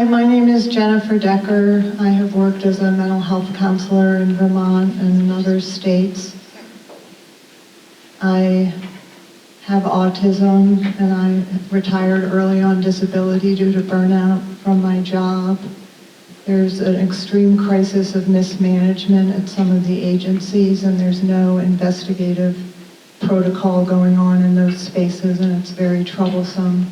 my name is Jennifer Decker. I have worked as a mental health counselor in Vermont and in other states. I have autism and I retired early on disability due to burnout from my job. There's an extreme crisis of mismanagement at some of the agencies, and there's no investigative protocol going on in those spaces, and it's very troublesome.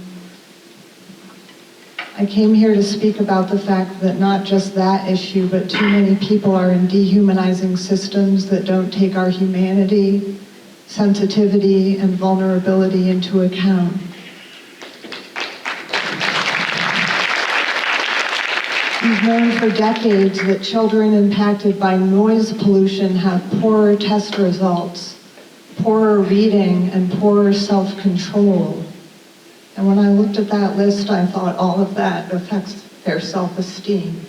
I came here to speak about the fact that not just that issue, but too many people are in dehumanizing systems that don't take our humanity, sensitivity, and vulnerability into account. We've known for decades that children impacted by noise pollution have poorer test results, poorer reading, and poorer self-control. And when I looked at that list, I thought all of that affects their self-esteem.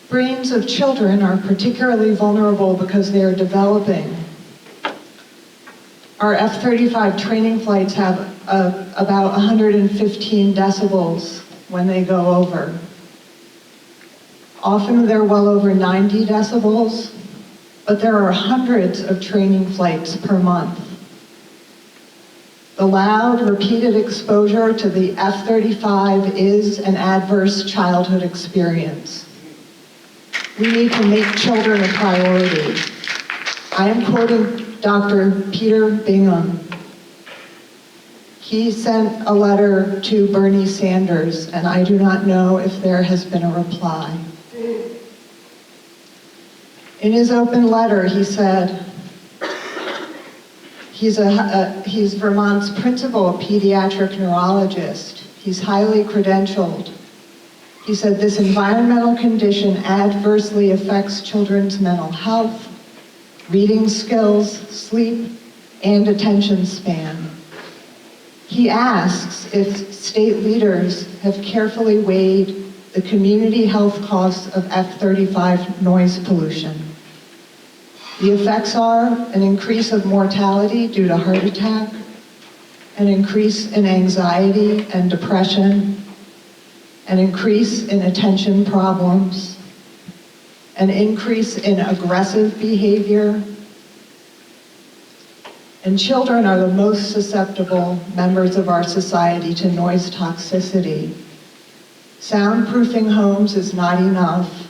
Brains of children are particularly vulnerable because they are developing. Our F-35 training flights have about 115 decibels when they go over. Often they're well over 90 decibels, but there are hundreds of training flights per month. The loud, repeated exposure to the F-35 is an adverse childhood experience. We need to make children a priority. I am quoting Dr. Peter Bingham. He sent a letter to Bernie Sanders, and I do not know if there has been a reply. In his open letter, he said, he's Vermont's principal pediatric neurologist. He's highly credentialed. He said this environmental condition adversely affects children's mental health, reading skills, sleep, and attention span. He asks if state leaders have carefully weighed the community health costs of F-35 noise pollution. The effects are an increase of mortality due to heart attack, an increase in anxiety and depression, an increase in attention problems, an increase in aggressive behavior, and children are the most susceptible members of our society to noise toxicity. Soundproofing homes is not enough.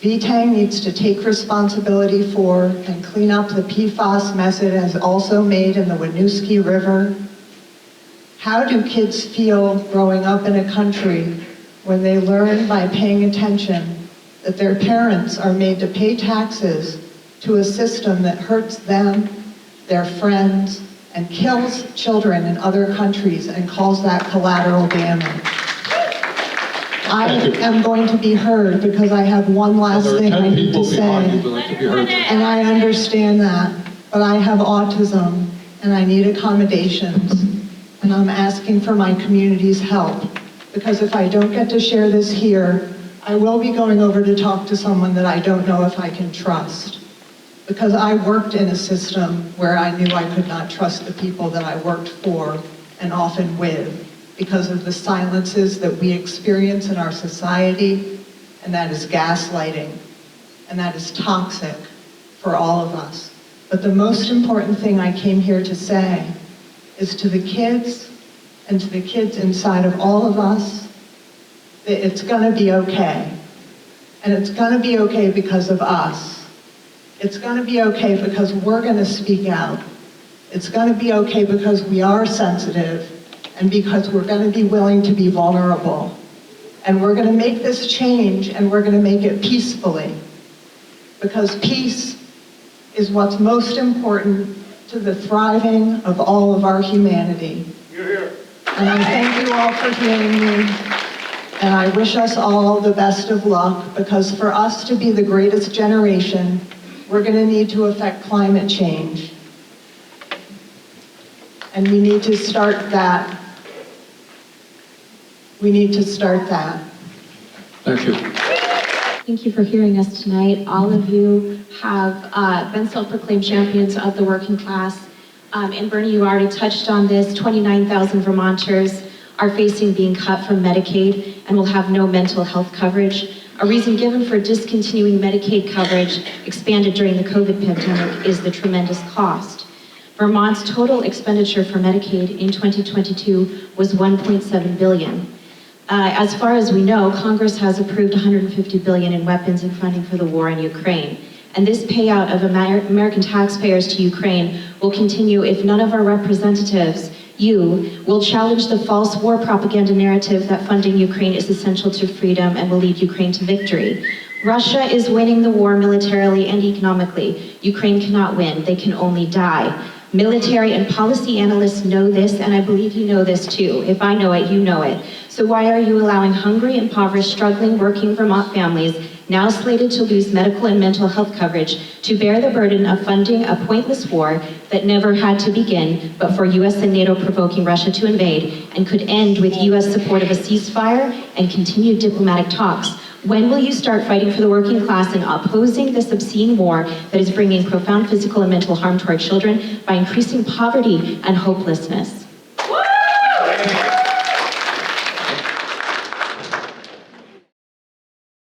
VPAC needs to take responsibility for and clean up the PFAS mess it has also made in the Winooski River. How do kids feel growing up in a country when they learn by paying attention that their parents are made to pay taxes to a system that hurts them, their friends, and kills children in other countries and calls that collateral damage? I am going to be heard because I have one last thing I need to say. And I understand that, but I have autism and I need accommodations. And I'm asking for my community's help, because if I don't get to share this here, I will be going over to talk to someone that I don't know if I can trust. Because I worked in a system where I knew I could not trust the people that I worked for and often with, because of the silences that we experience in our society, and that is gaslighting, and that is toxic for all of us. But the most important thing I came here to say is to the kids and to the kids inside of all of us, that it's gonna be okay. And it's gonna be okay because of us. It's gonna be okay because we're gonna speak out. It's gonna be okay because we are sensitive, and because we're gonna be willing to be vulnerable. And we're gonna make this change, and we're gonna make it peacefully. Because peace is what's most important to the thriving of all of our humanity. You're here. And I thank you all for hearing me, and I wish us all the best of luck, because for us to be the greatest generation, we're gonna need to affect climate change. And we need to start that. We need to start that. Thank you. Thank you for hearing us tonight. All of you have been self-proclaimed champions of the working class. And Bernie, you already touched on this. 29,000 Vermonters are facing being cut from Medicaid and will have no mental health coverage. A reason given for discontinuing Medicaid coverage expanded during the COVID pandemic is the tremendous cost. Vermont's total expenditure for Medicaid in 2022 was $1.7 billion. As far as we know, Congress has approved $150 billion in weapons and funding for the war in Ukraine. And this payout of American taxpayers to Ukraine will continue if none of our representatives, you, will challenge the false war propaganda narrative that funding Ukraine is essential to freedom and will lead Ukraine to victory. Russia is winning the war militarily and economically. Ukraine cannot win, they can only die. Military and policy analysts know this, and I believe you know this too. If I know it, you know it. So why are you allowing hungry, impoverished, struggling, working Vermont families, now slated to lose medical and mental health coverage, to bear the burden of funding a pointless war that never had to begin, but for US and NATO provoking Russia to invade, and could end with US support of a ceasefire and continued diplomatic talks? When will you start fighting for the working class and opposing this obscene war that is bringing profound physical and mental harm to our children by increasing poverty and hopelessness?